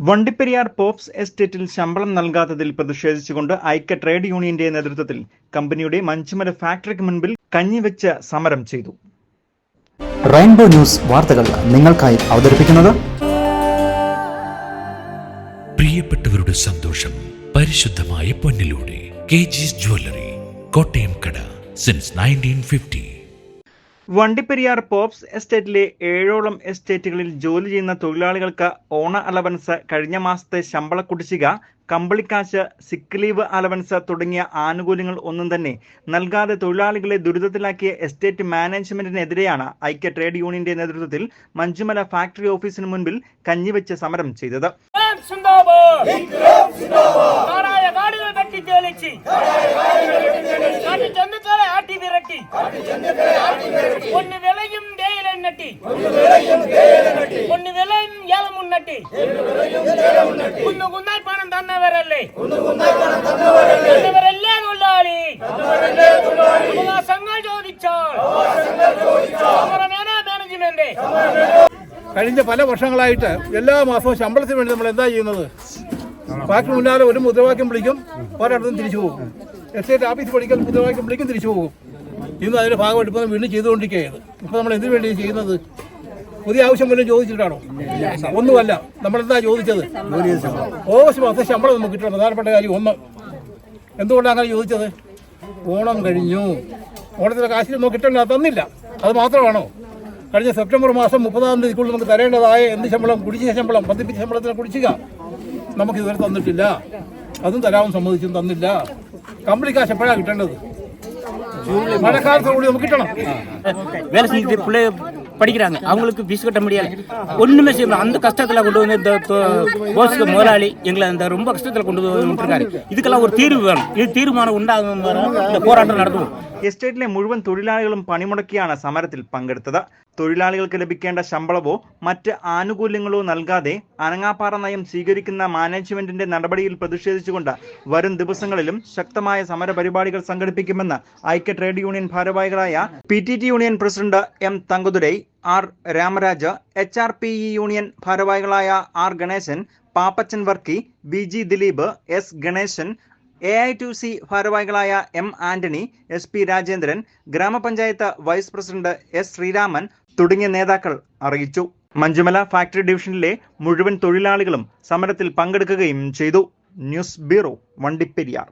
Vandiperiyar pops എസ്റ്റേറ്റിൽ ശമ്പളം നൽകാത്തതിൽ പ്രതിഷേധിച്ചുകൊണ്ട് ഐക്യ ട്രേഡ് യൂണിയന്റെ നേതൃത്വത്തിൽ കമ്പനിയുടെ മഞ്ചുമല ഫാക്ടറിക്ക് മുൻപിൽ കഞ്ഞിവെച്ച് സമരം ചെയ്തു. റെയിൻബോ ന്യൂസ് വാർത്തകൾ നിങ്ങൾക്കായി അവതരിപ്പിക്കുന്നത് പ്രിയപ്പെട്ടവരുടെ സന്തോഷം പരിശുദ്ധമായ പൊന്നിലൂടെ KG's ജ്വല്ലറി, കോട്ടയം കട സിൻസ് 1950. വണ്ടിപ്പെരിയാർ പോപ്സ് എസ്റ്റേറ്റിലെ 7ഓളം എസ്റ്റേറ്റുകളിൽ ജോലി ചെയ്യുന്ന തൊഴിലാളികൾക്ക് ഓണ അലവൻസ്, കഴിഞ്ഞ മാസത്തെ ശമ്പള കുടിശ്ശിക, കമ്പിളിക്കാശ്, സിക്ക് ലീവ് അലവൻസ് തുടങ്ങിയ ആനുകൂല്യങ്ങൾ ഒന്നും തന്നെ നൽകാതെ തൊഴിലാളികളെ ദുരിതത്തിലാക്കിയ എസ്റ്റേറ്റ് മാനേജ്മെന്റിനെതിരെയാണ് ഐക്യ ട്രേഡ് യൂണിയന്റെ നേതൃത്വത്തിൽ മഞ്ചുമല ഫാക്ടറി ഓഫീസിന് മുൻപിൽ കഞ്ഞിവെച്ച് സമരം ചെയ്തത്. കഴിഞ്ഞ പല വർഷങ്ങളായിട്ട് എല്ലാ മാസവും ശമ്പളത്തിന് വേണ്ടി നമ്മൾ എന്താ ചെയ്യുന്നത്? ഫാക്ടറി മുന്നാലെ ഒരു മുദ്രാവാക്യം വിളിക്കും, ഒരിടത്തും തിരിച്ചു പോകും. എസ്റ്റേറ്റ് ഓഫീസ് പഠിക്കാൻ മുദ്രാവാക്യം വിളിക്കും, തിരിച്ചു പോകും. ഇന്ന് അതിന്റെ ഭാഗമായിട്ട് ഇപ്പോൾ വീണ്ടും ചെയ്തുകൊണ്ടിരിക്കുകയാണ്. ഇപ്പോൾ നമ്മൾ എന്തിനു വേണ്ടി ചെയ്യുന്നത്? പുതിയ ആവശ്യം വല്ലതും ചോദിച്ചിട്ടാണോ? ഒന്നുമല്ല. നമ്മളെന്താ ചോദിച്ചത്? ഓഗസ്റ്റ് മാസം ശമ്പളം നമുക്ക് കിട്ടണം. പ്രധാനപ്പെട്ട കാര്യം ഒന്ന്. എന്തുകൊണ്ടാണ് അങ്ങനെ ചോദിച്ചത്? ഓണം കഴിഞ്ഞു, ഓണത്തിലെ കാശിൽ നമുക്ക് കിട്ടണ്ട, തന്നില്ല. അത് മാത്രമാണോ? കഴിഞ്ഞ സെപ്റ്റംബർ മാസം 30-ാം തീയതിക്കുള്ളിൽ നമുക്ക് തരേണ്ടതായ എന്ത് ശമ്പളം, കുടിശ്ശിക ശമ്പളം, വർദ്ധിപ്പിച്ച ശമ്പളത്തിന് കുടിശ്ശിക നമുക്ക് ഇതുവരെ തന്നിട്ടില്ല. അതും തരാമെന്ന് സമ്മതിച്ചും തന്നില്ല. കമ്പിളി കാശ് എപ്പോഴാണ് കിട്ടേണ്ടത്? மழைக்காலத்தோடு கிட்டணும். வேலை செஞ்சுட்டு பிள்ளை படிக்கிறாங்க, அவங்களுக்கு ஃபீஸ் கட்ட முடியாது, ஒன்றுமே செய்யணும். அந்த கஷ்டத்தில் கொண்டு வந்து இந்த போஸ்க்கு முதலாளி எங்களை அந்த ரொம்ப கஷ்டத்தில் கொண்டு விட்டுருக்காரு. இதுக்கெல்லாம் ஒரு தீர்வு வேணும். இது தீர்மானம் உண்டாகும் இந்த போராட்டம் നടത്തും. എസ്റ്റേറ്റിലെ മുഴുവൻ തൊഴിലാളികളും പണിമുടക്കിയാണ് സമരത്തിൽ പങ്കെടുത്തത്. തൊഴിലാളികൾക്ക് ലഭിക്കേണ്ട ശമ്പളവോ മറ്റ് ആനുകൂല്യങ്ങളോ നൽകാതെ അനങ്ങാപ്പാറ നയം സ്വീകരിക്കുന്ന മാനേജ്മെന്റിന്റെ നടപടിയിൽ പ്രതിഷേധിച്ചുകൊണ്ട് വരും ദിവസങ്ങളിലും ശക്തമായ സമര പരിപാടികൾ സംഘടിപ്പിക്കുമെന്ന് ഐക്യ ട്രേഡ് യൂണിയൻ ഭാരവാഹികളായ PTT union president M Thankathurai, R Ramaraj, HRPE union ഭാരവാഹികളായ R Ganesan, Pappachan Varkey, VG Dileep, S Ganesan, AITUC ഭാരവാഹികളായ M ആന്റണി, SP രാജേന്ദ്രൻ, ഗ്രാമപഞ്ചായത്ത് വൈസ് പ്രസിഡന്റ് S ശ്രീരാമൻ തുടങ്ങിയ നേതാക്കൾ അറിയിച്ചു. മഞ്ചുമല ഫാക്ടറി ഡിവിഷനിലെ മുഴുവൻ തൊഴിലാളികളും സമരത്തിൽ പങ്കെടുക്കുകയും ചെയ്തു. News bureau, Vandiperiyar.